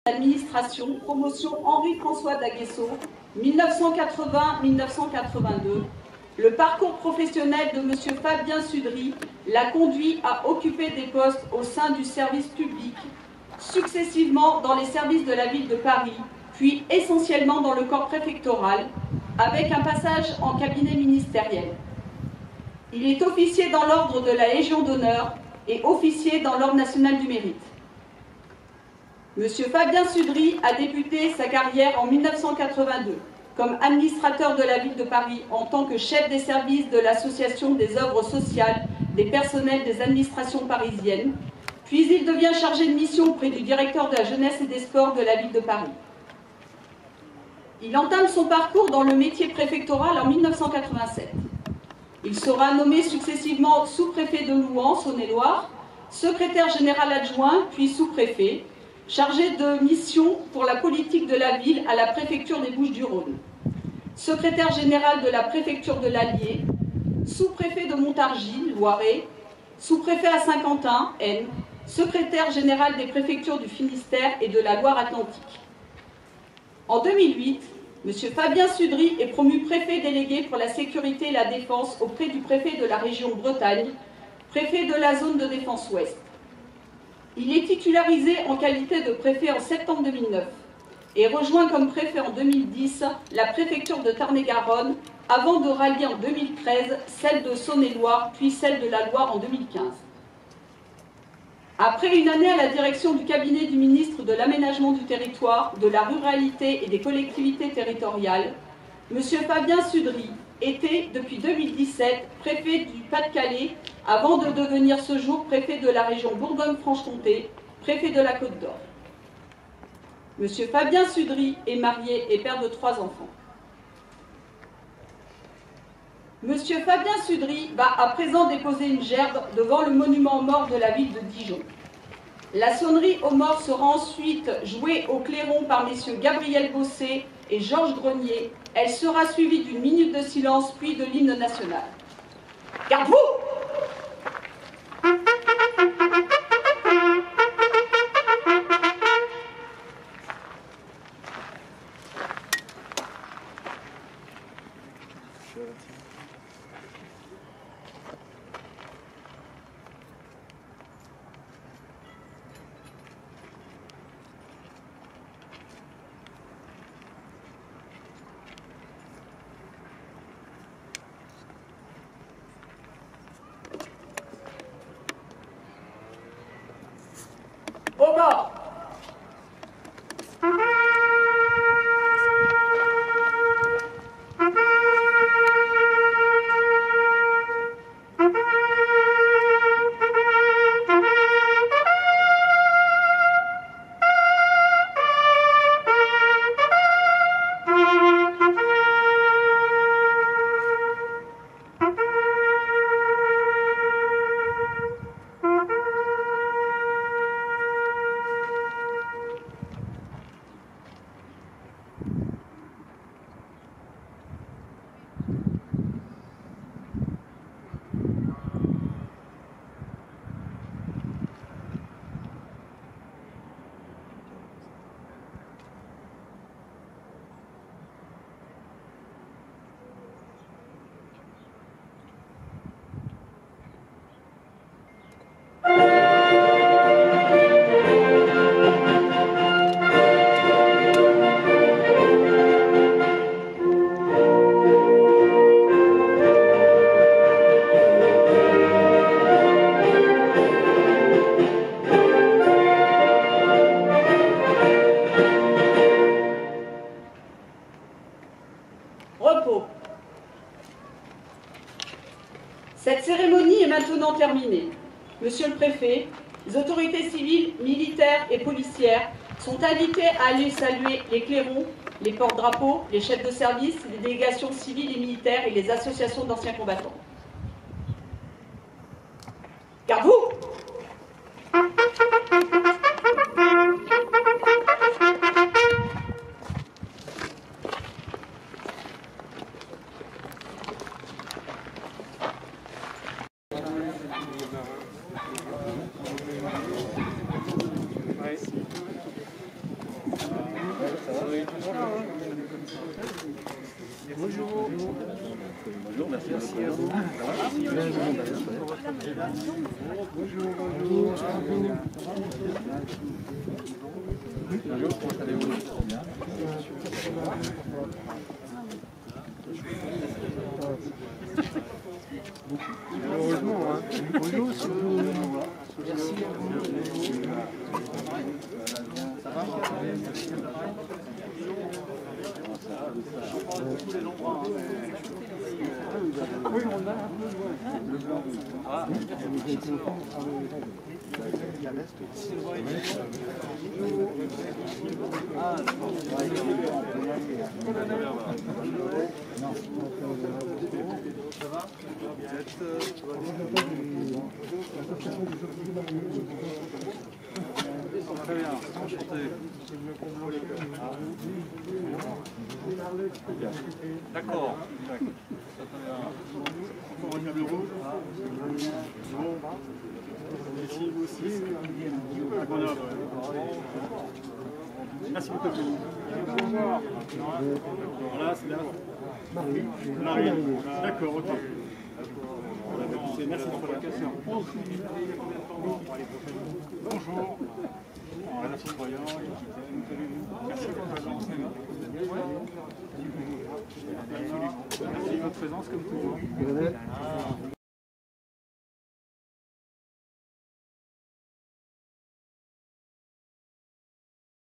Administration, promotion Henri-François d'Aguesseau, 1980-1982. Le parcours professionnel de M. Fabien Sudry l'a conduit à occuper des postes au sein du service public, successivement dans les services de la ville de Paris, puis essentiellement dans le corps préfectoral, avec un passage en cabinet ministériel. Il est officier dans l'ordre de la Légion d'honneur et officier dans l'ordre national du mérite. Monsieur Fabien Sudry a débuté sa carrière en 1982 comme administrateur de la ville de Paris en tant que chef des services de l'Association des œuvres sociales des personnels des administrations parisiennes, puis il devient chargé de mission auprès du directeur de la jeunesse et des sports de la ville de Paris. Il entame son parcours dans le métier préfectoral en 1987. Il sera nommé successivement sous-préfet de Louhans, Saône-et-Loire, secrétaire général adjoint, puis sous-préfet, chargé de mission pour la politique de la ville à la préfecture des Bouches-du-Rhône, secrétaire général de la préfecture de l'Allier, sous-préfet de Montargis, Loiret, sous-préfet à Saint-Quentin, Aisne, secrétaire général des préfectures du Finistère et de la Loire-Atlantique. En 2008, M. Fabien Sudry est promu préfet délégué pour la sécurité et la défense auprès du préfet de la région Bretagne, préfet de la zone de défense ouest. Il est titularisé en qualité de préfet en septembre 2009 et rejoint comme préfet en 2010 la préfecture de Tarn-et-Garonne avant de rallier en 2013 celle de Saône-et-Loire puis celle de la Loire en 2015. Après une année à la direction du cabinet du ministre de l'Aménagement du territoire, de la ruralité et des collectivités territoriales, M. Fabien Sudry était, depuis 2017, préfet du Pas-de-Calais, avant de devenir ce jour préfet de la région Bourgogne-Franche-Comté, préfet de la Côte d'Or. M. Fabien Sudry est marié et père de 3 enfants. M. Fabien Sudry va à présent déposer une gerbe devant le monument aux morts de la ville de Dijon. La sonnerie aux morts sera ensuite jouée au clairon par messieurs Gabriel Bossé et Georges Grenier. Elle sera suivie d'une minute de silence puis de l'hymne national. Garde-vous! Au bord. Repos. Cette cérémonie est maintenant terminée. Monsieur le préfet, les autorités civiles, militaires et policières sont invitées à aller saluer les clairons, les porte-drapeaux, les chefs de service, les délégations civiles et militaires et les associations d'anciens combattants. Garde-vous! Bonjour. Bonjour, merci à vous. Bonjour. Bonjour, comment allez-vous? Bien. Heureusement, hein. Bonjour, merci à vous. Ça va? Oui, on a un peu. Ah, ça va? Très bien, enchanté. D'accord. Encore un bureau. Ici, vous aussi. Merci beaucoup. Voilà, c'est là. Marie. D'accord, ok. Merci pour la question. Bonjour. Relation citoyen, merci pour votre présence. Merci de votre présence comme toujours.